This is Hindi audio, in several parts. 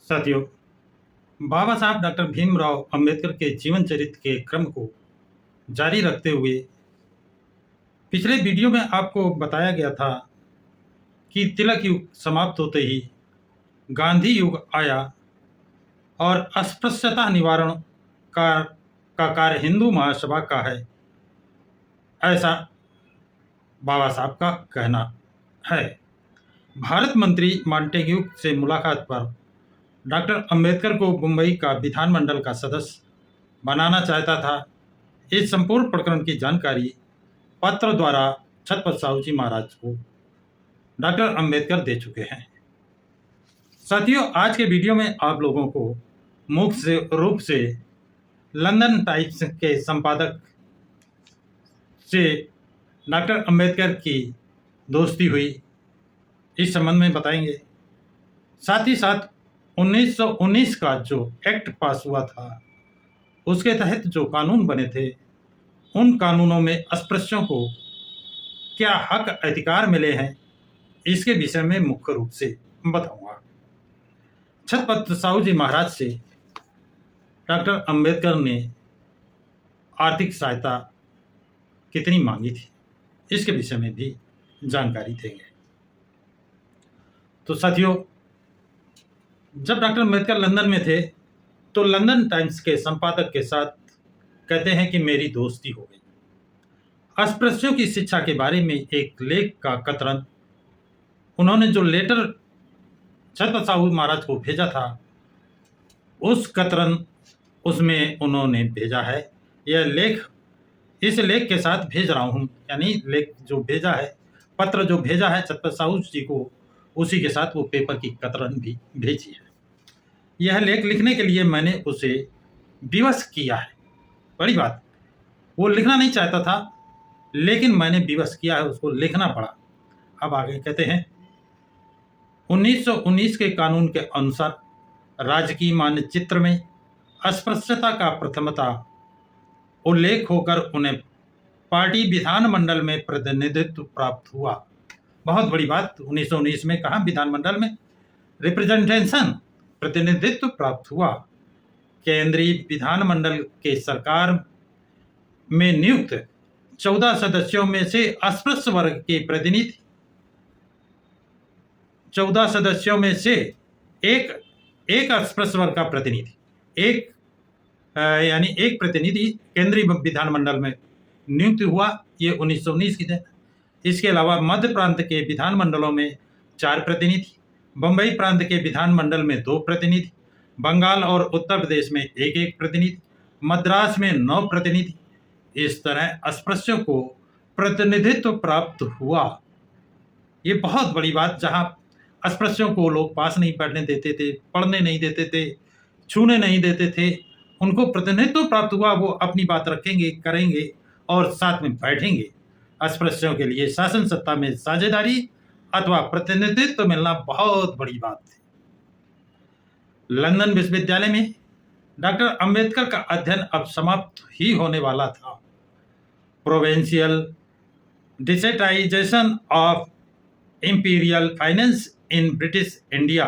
साथियों, बाबा साहब डॉक्टर भीमराव अंबेडकर के जीवन चरित्र के क्रम को जारी रखते हुए पिछले वीडियो में आपको बताया गया था कि तिलक युग समाप्त होते ही गांधी युग आया और अस्पृश्यता निवारण का का कार्य हिंदू महासभा का है, ऐसा बाबा साहब का कहना है। भारत मंत्री मॉन्टेग्यू से मुलाकात पर डॉक्टर अंबेडकर को मुंबई का विधानमंडल का सदस्य बनाना चाहता था। इस संपूर्ण प्रकरण की जानकारी पत्र द्वारा छत्रपति साहू जी महाराज को डॉक्टर अंबेडकर दे चुके हैं। साथियों, आज के वीडियो में आप लोगों को मुख्य रूप से लंदन टाइम्स के संपादक से डॉक्टर अंबेडकर की दोस्ती हुई, इस संबंध में बताएंगे। साथ ही साथ 1919 का जो एक्ट पास हुआ था, उसके तहत जो कानून बने थे, उन कानूनों में अस्पृश्यों को क्या हक अधिकार मिले हैं, इसके विषय में मुख्य रूप से बताऊंगा। छत्रपति साहू जी महाराज से डॉक्टर अंबेडकर ने आर्थिक सहायता कितनी मांगी थी, इसके विषय में भी जानकारी देंगे। तो साथियों, जब डॉक्टर अंबेडकर लंदन में थे तो लंदन टाइम्स के संपादक के साथ कहते हैं कि मेरी दोस्ती हो गई। अस्पृश्यों की शिक्षा के बारे में एक लेख का कतरन उन्होंने जो लेटर छत्रपति साहू महाराज को भेजा था, उस कतरन उसमें उन्होंने भेजा है। यह लेख इस लेख के साथ भेज रहा हूँ, यानी लेख जो भेजा है, पत्र जो भेजा है छत्रपति साहू जी को, उसी के साथ वो पेपर की कतरन भी भेजी है। यह लेख लिखने के लिए मैंने उसे विवश किया है। बड़ी बात, वो लिखना नहीं चाहता था, लेकिन मैंने विवश किया है, उसको लिखना पड़ा। अब आगे कहते हैं, 1919 के कानून के अनुसार राजकीय मानचित्र में अस्पृश्यता का प्रथमता उल्लेख होकर उन्हें पार्टी विधानमंडल में प्रतिनिधित्व प्राप्त हुआ। बहुत बड़ी बात, 1919 में कहा विधानमंडल में रिप्रेजेंटेशन, प्रतिनिधित्व प्राप्त हुआ। केंद्रीय विधानमंडल के सरकार में नियुक्त 14 सदस्यों में से अस्पृश्य वर्ग के प्रतिनिधि 14 सदस्यों में से एक अस्पृश्य वर्ग का प्रतिनिधि, यानी एक प्रतिनिधि केंद्रीय विधानमंडल में नियुक्त हुआ। ये 1919 की थे। इसके अलावा मध्य प्रांत के विधानमंडलों में 4 प्रतिनिधि, बंबई प्रांत के विधानमंडल में 2 प्रतिनिधि, बंगाल और उत्तर प्रदेश में 1-1 प्रतिनिधि, मद्रास में 9 प्रतिनिधि। इस तरह अस्पृश्यों को प्रतिनिधित्व प्राप्त हुआ। ये बहुत बड़ी बात, जहां अस्पृश्यों को लोग पास नहीं पढ़ने देते थे, पढ़ने नहीं देते थे, छूने नहीं देते थे, उनको प्रतिनिधित्व प्राप्त हुआ। वो अपनी बात रखेंगे, करेंगे और साथ में बैठेंगे। अस्पृश्यों के लिए शासन सत्ता में साझेदारी अथवा प्रतिनिधित्व मिलना बहुत बड़ी बात थी। लंदन विश्वविद्यालय में डॉक्टर अंबेडकर का अध्ययन अब समाप्त ही होने वाला था। Provincial decentralisation of imperial finance in British India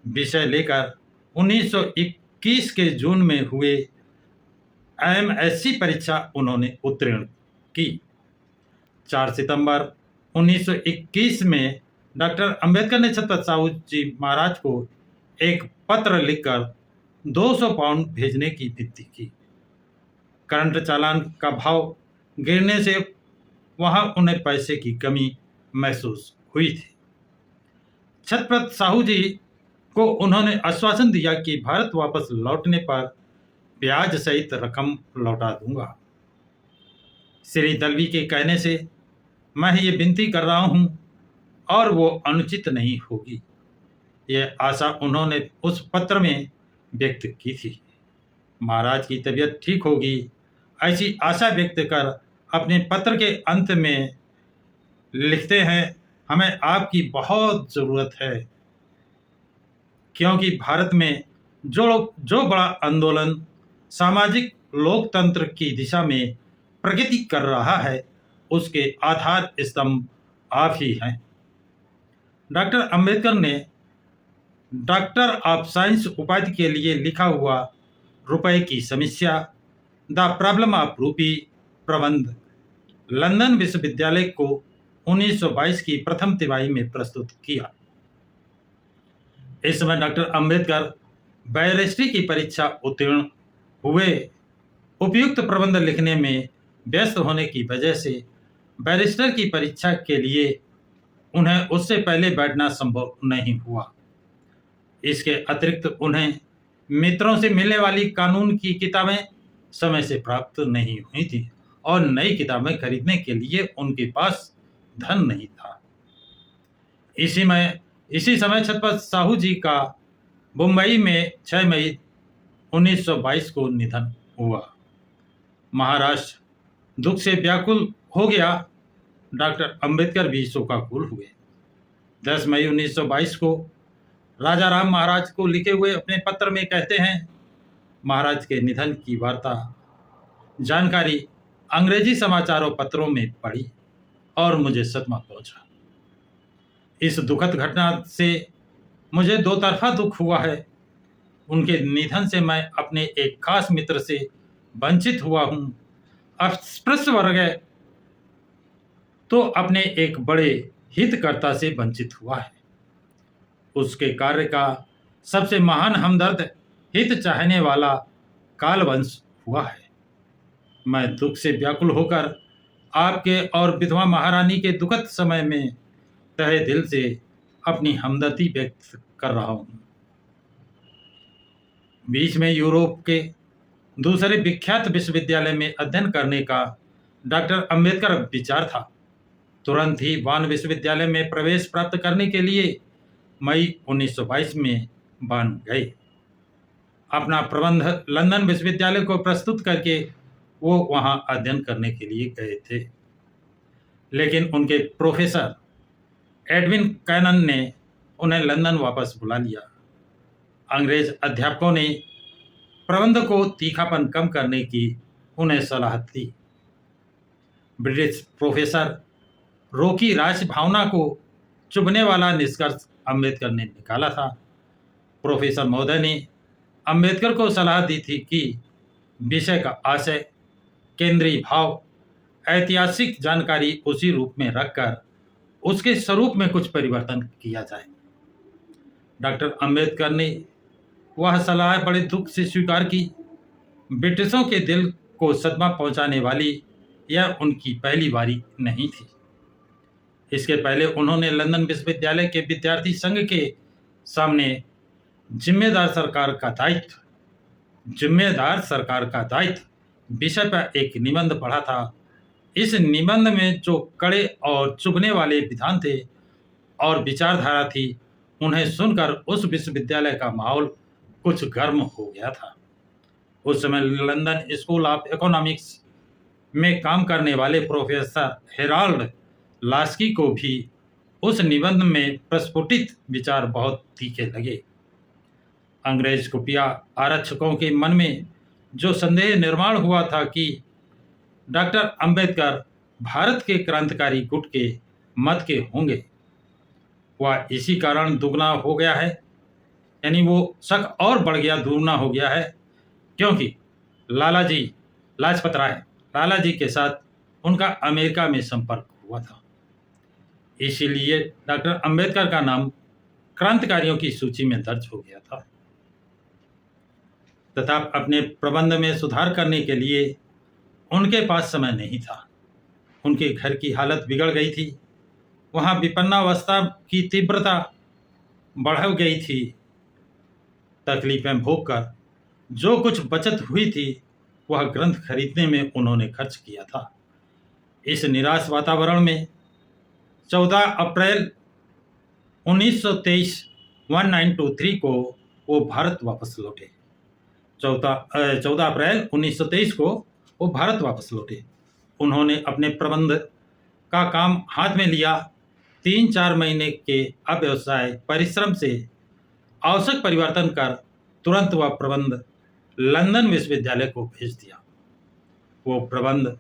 विषय लेकर 1921 के जून में हुए MSc परीक्षा उन्होंने उत्तीर्ण की। 4 सितंबर 1921 में डॉक्टर अंबेडकर ने छत्रपति साहू जी महाराज को एक पत्र लिखकर 200 पाउंड भेजने की विनती की। करंट चालान का भाव गिरने से वहां उन्हें पैसे की कमी महसूस हुई थी। छत्रपति साहू जी को उन्होंने आश्वासन दिया कि भारत वापस लौटने पर ब्याज सहित रकम लौटा दूंगा। श्री दलवी के कहने से मैं ये विनती कर रहा हूं और वो अनुचित नहीं होगी। यह आशा उन्होंने उस पत्र में व्यक्त की थी। महाराज की तबीयत ठीक होगी, ऐसी आशा व्यक्त कर अपने पत्र के अंत में लिखते हैं, हमें आपकी बहुत ज़रूरत है, क्योंकि भारत में जो बड़ा आंदोलन सामाजिक लोकतंत्र की दिशा में प्रगति कर रहा है, उसके आधार स्तंभ आप ही हैं। डॉक्टर अंबेडकर ने डॉक्टर ऑफ साइंस उपाधि के लिए लिखा हुआ रुपए की समस्या, द प्रॉब्लम ऑफ रूपी प्रबंध लंदन विश्वविद्यालय को 1922 की प्रथम तिमाही में प्रस्तुत किया। इस समय डॉक्टर अंबेडकर बैरिस्ट्री की परीक्षा उत्तीर्ण हुए। उपयुक्त प्रबंध लिखने में व्यस्त होने की वजह से बैरिस्टर की परीक्षा के लिए उन्हें उससे पहले बैठना संभव नहीं हुआ। इसके अतिरिक्त उन्हें मित्रों से मिलने वाली कानून की किताबें समय से प्राप्त नहीं हुई थी और नई किताबें खरीदने के लिए उनके पास धन नहीं था। इसी समय छत्रपति साहू जी का मुंबई में 6 मई 1922 को निधन हुआ। महाराष्ट्र दुख से व्याकुल हो गया। डॉक्टर अंबेडकर भी शोकाकुल हुए। 10 मई 1922 को राजा राम महाराज को लिखे हुए अपने पत्र में कहते हैं, महाराज के निधन की वार्ता जानकारी अंग्रेजी समाचारों पत्रों में पढ़ी और मुझे सदमा पहुंचा। इस दुखद घटना से मुझे दो तरफा दुख हुआ है। उनके निधन से मैं अपने एक खास मित्र से वंचित हुआ हूं। अस्पृश्य वर्ग तो अपने एक बड़े हितकर्ता से वंचित हुआ है। उसके कार्य का सबसे महान हमदर्द हित चाहने वाला कालवंश हुआ है। मैं दुख से व्याकुल होकर आपके और विधवा महारानी के दुखद समय में तहे दिल से अपनी हमदर्दी व्यक्त कर रहा हूं। बीच में यूरोप के दूसरे विख्यात विश्वविद्यालय में अध्ययन करने का डॉक्टर अंबेडकर विचार था। तुरंत ही वान विश्वविद्यालय में प्रवेश प्राप्त करने के लिए मई 1922 में वान गए। अपना प्रबंध लंदन विश्वविद्यालय को प्रस्तुत करके वो वहां अध्ययन करने के लिए गए थे, लेकिन उनके प्रोफेसर एडविन कैनन ने उन्हें लंदन वापस बुला लिया। अंग्रेज अध्यापकों ने प्रबंध को तीखापन कम करने की उन्हें सलाह दी। ब्रिटिश प्रोफेसर रोकी राज भावना को चुभने वाला निष्कर्ष अंबेडकर ने निकाला था। प्रोफेसर महोदय ने अंबेडकर को सलाह दी थी कि विषय का आशय, केंद्रीय भाव, ऐतिहासिक जानकारी उसी रूप में रखकर उसके स्वरूप में कुछ परिवर्तन किया जाए। डॉक्टर अंबेडकर ने वह सलाह बड़े दुख से स्वीकार की। ब्रिटिशों के दिल को सदमा पहुंचाने वाली यह उनकी पहली बारी नहीं थी। इसके पहले उन्होंने लंदन विश्वविद्यालय के विद्यार्थी संघ के सामने जिम्मेदार सरकार का दायित्व विषय पर एक निबंध पढ़ा था। इस निबंध में जो कड़े और चुभने वाले विधान थे और विचारधारा थी, उन्हें सुनकर उस विश्वविद्यालय का माहौल कुछ गर्म हो गया था। उस समय लंदन स्कूल ऑफ इकोनॉमिक्स में काम करने वाले प्रोफेसर हेराल्ड लास्की को भी उस निबंध में प्रस्फुटित विचार बहुत तीखे लगे। अंग्रेज खुफिया आरक्षकों के मन में जो संदेह निर्माण हुआ था कि डॉक्टर अंबेडकर भारत के क्रांतिकारी गुट के मत के होंगे, वह इसी कारण दुगना हो गया है, यानी वो शक और बढ़ गया, दुगना हो गया है, क्योंकि लाला जी के साथ उनका अमेरिका में संपर्क हुआ था। इसीलिए डॉक्टर अंबेडकर का नाम क्रांतिकारियों की सूची में दर्ज हो गया था। तथा अपने प्रबंध में सुधार करने के लिए उनके पास समय नहीं था। उनके घर की हालत बिगड़ गई थी। वहाँ विपन्नावस्था की तीव्रता बढ़ गई थी। तकलीफें भोगकर जो कुछ बचत हुई थी वह ग्रंथ खरीदने में उन्होंने खर्च किया था। इस निराश वातावरण में 14 अप्रैल 1923 1923 को वो भारत वापस लौटे। 14 अप्रैल 1923 को वो भारत वापस लौटे। उन्होंने अपने प्रबंध का काम हाथ में लिया। 3-4 महीने के अव्यवसाय परिश्रम से आवश्यक परिवर्तन कर तुरंत वह प्रबंध लंदन विश्वविद्यालय को भेज दिया। वो प्रबंध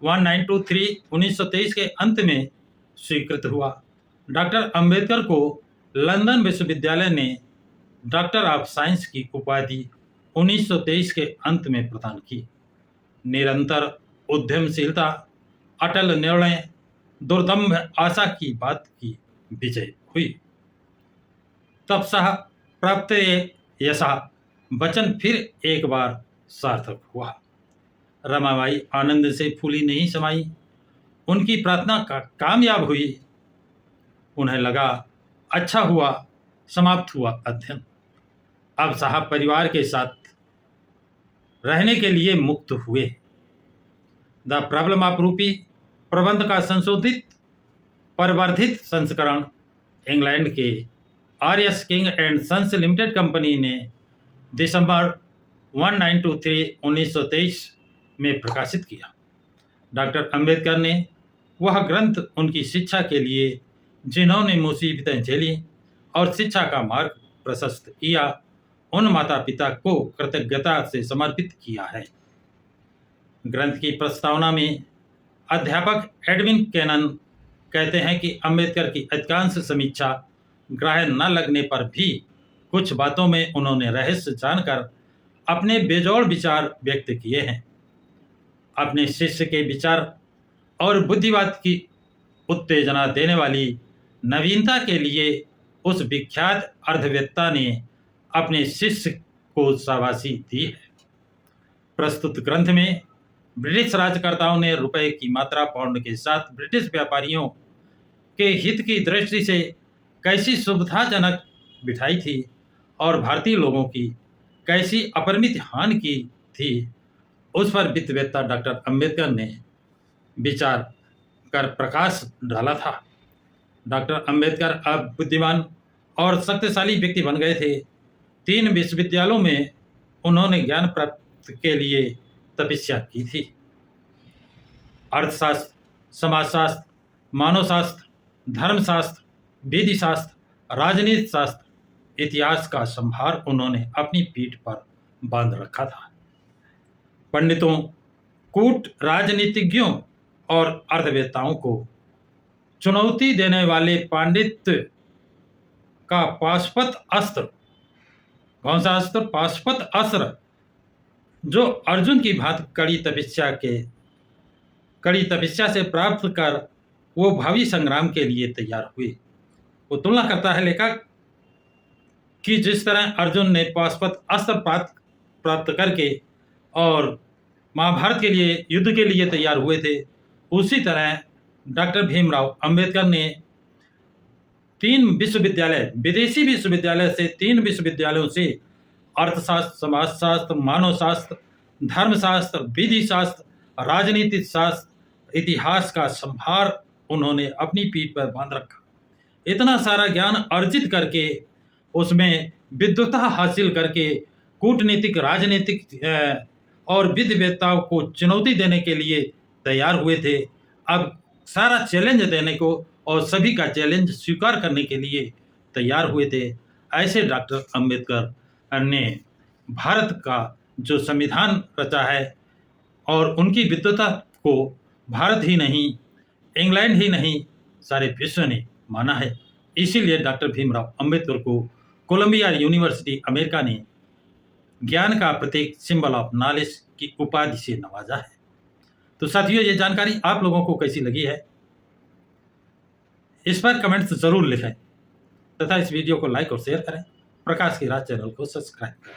1923 1923 के अंत में स्वीकृत हुआ। डॉक्टर अंबेडकर को लंदन विश्वविद्यालय ने डॉक्टर ऑफ साइंस की उपाधि 1923 के अंत में प्रदान की। निरंतर उद्यमशीलता, अटल निर्णय, दुर्दम्भ आशा की बात की विजय हुई। तपसा प्राप्त यशा वचन फिर एक बार सार्थक हुआ। रमाबाई आनंद से फूली नहीं समाई। उनकी प्रार्थना कामयाब हुई। उन्हें लगा अच्छा हुआ, समाप्त हुआ अध्ययन। अब साहब परिवार के साथ रहने के लिए मुक्त हुए। द प्रॉब्लम ऑफ रूपी प्रबंध का संशोधित परिवर्धित संस्करण इंग्लैंड के R S. King and Sons limited company ने दिसंबर 1923 में प्रकाशित किया। डॉक्टर अंबेडकर ने वह ग्रंथ उनकी शिक्षा के लिए जिन्होंने मुसीबतें झेली और शिक्षा का मार्ग प्रशस्त किया, उन माता पिता को कृतज्ञता से समर्पित किया है। ग्रंथ की प्रस्तावना में अध्यापक एडविन कैनन कहते हैं कि अंबेडकर की अधिकांश समीक्षा ग्राह्य न लगने पर भी कुछ बातों में उन्होंने रहस्य जानकर अपने बेजोड़ विचार व्यक्त किए हैं। अपने शिष्य के विचार और बुद्धिवाद की उत्तेजना देने वाली नवीनता के लिए उस विख्यात अर्थवेत्ता ने अपने शिष्य को शाबाशी दी है। प्रस्तुत ग्रंथ में ब्रिटिश राज्यकर्ताओं ने रुपए की मात्रा पाउंड के साथ ब्रिटिश व्यापारियों के हित की दृष्टि से कैसी सुविधाजनक बिठाई थी और भारतीय लोगों की कैसी अपरिमित हानि की थी, उस पर वित्तवेत्ता डॉक्टर अंबेडकर ने विचार कर प्रकाश डाला था। डॉक्टर अंबेडकर अब बुद्धिमान और शक्तिशाली व्यक्ति बन गए थे। 3 विश्वविद्यालयों में उन्होंने ज्ञान प्राप्ति के लिए तपस्या की थी। अर्थशास्त्र, समाजशास्त्र, मानवशास्त्र, धर्मशास्त्र, विधि शास्त्र, राजनीति शास्त्र, इतिहास का संभार उन्होंने अपनी पीठ पर बांध रखा था। पंडितों, कूट राजनीतिज्ञों और अर्थवेत्ताओं को चुनौती देने वाले पांडित्य का पाशुपत अस्त्र, कौन सा अस्त्र? पाशुपत अस्त्र, जो अर्जुन की भांति कड़ी तपस्या से प्राप्त कर वो भावी संग्राम के लिए तैयार हुए। वो तुलना करता है लेखक कि जिस तरह अर्जुन ने पाशुपत अस्त्र प्राप्त करके और महाभारत के लिए युद्ध के लिए तैयार हुए थे, उसी तरह डॉक्टर भीमराव अंबेडकर ने 3 विश्वविद्यालय, विदेशी विश्वविद्यालय से 3 विश्वविद्यालयों से अर्थशास्त्र, समाजशास्त्र, मानवशास्त्र, धर्मशास्त्र, विधि शास्त्र, राजनीतिक शास्त्र, इतिहास का संभार उन्होंने अपनी पीठ पर बांध रखा। इतना सारा ज्ञान अर्जित करके उसमें विद्वता हासिल करके कूटनीतिक, राजनीतिक और विधिवेत्ताओं को चुनौती देने के लिए तैयार हुए थे। अब सारा चैलेंज देने को और सभी का चैलेंज स्वीकार करने के लिए तैयार हुए थे। ऐसे डॉक्टर अंबेडकर ने भारत का जो संविधान रचा है और उनकी विद्वता को भारत ही नहीं, इंग्लैंड ही नहीं, सारे विश्व ने माना है। इसीलिए डॉक्टर भीमराव अंबेडकर को कोलंबिया यूनिवर्सिटी अमेरिका ने ज्ञान का प्रतीक, सिंबल ऑफ नॉलेज की उपाधि से नवाजा है। तो साथियों, ये जानकारी आप लोगों को कैसी लगी है, इस पर कमेंट्स जरूर लिखें तथा इस वीडियो को लाइक और शेयर करें। प्रकाश की राज चैनल को सब्सक्राइब करें।